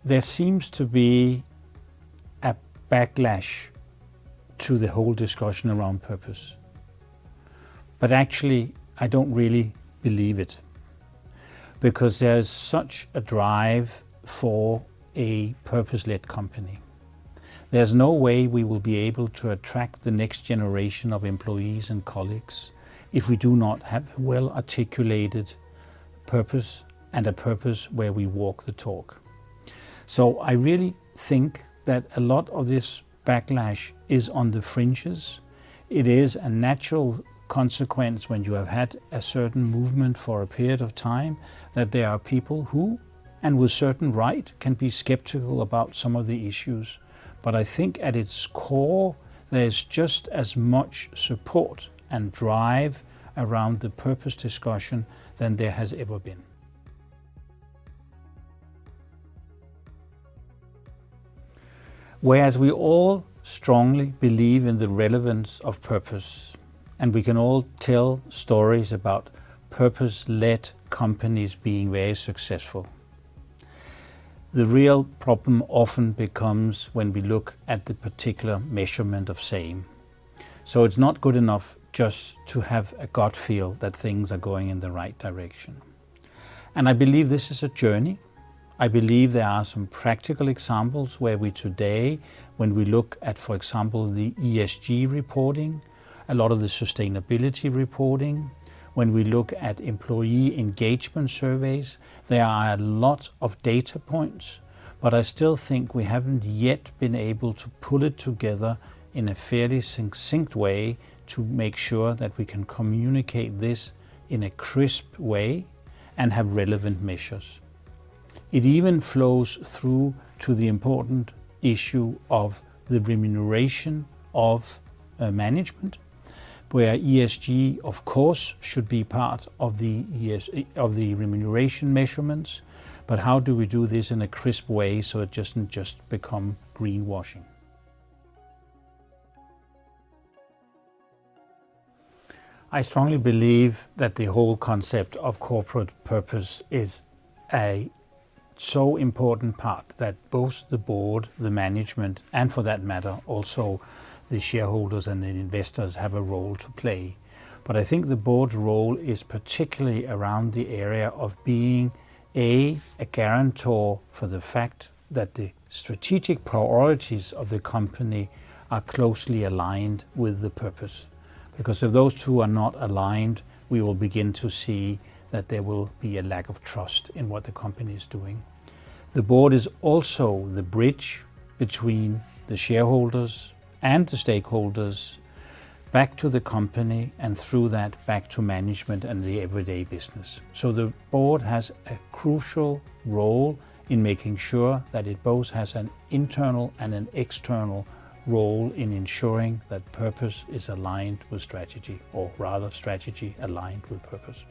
There seems to be a backlash to the whole discussion around purpose. But actually, I don't really believe it, because there's such a drive for a purpose-led company. There's no way we will be able to attract the next generation of employees and colleagues if we do not have a well-articulated purpose, and a purpose where we walk the talk. So I really think that a lot of this backlash is on the fringes. It is a natural consequence when you have had a certain movement for a period of time, that there are people who, and with certain right, can be skeptical about some of the issues. But I think at its core, there's just as much support and drive around the purpose discussion than there has ever been. Whereas we all strongly believe in the relevance of purpose, and we can all tell stories about purpose-led companies being very successful, the real problem often becomes when we look at the particular measurement of same. So it's not good enough just to have a gut feel that things are going in the right direction. And I believe this is a journey. I believe there are some practical examples where we today, when we look at, for example, the ESG reporting, a lot of the sustainability reporting, when we look at employee engagement surveys, there are a lot of data points, but I still think we haven't yet been able to pull it together in a fairly succinct way to make sure that we can communicate this in a crisp way and have relevant measures. It even flows through to the important issue of the remuneration of management, where ESG, of course, should be part of the remuneration measurements. But how do we do this in a crisp way so it doesn't just become greenwashing? I strongly believe that the whole concept of corporate purpose is a so important part that both the board, the management, and for that matter also the shareholders and the investors have a role to play. But I think the board's role is particularly around the area of being a guarantor for the fact that the strategic priorities of the company are closely aligned with the purpose. Because if those two are not aligned, we will begin to see that there will be a lack of trust in what the company is doing. The board is also the bridge between the shareholders and the stakeholders back to the company, and through that back to management and the everyday business. So the board has a crucial role in making sure that it both has an internal and an external role in ensuring that purpose is aligned with strategy, or rather strategy aligned with purpose.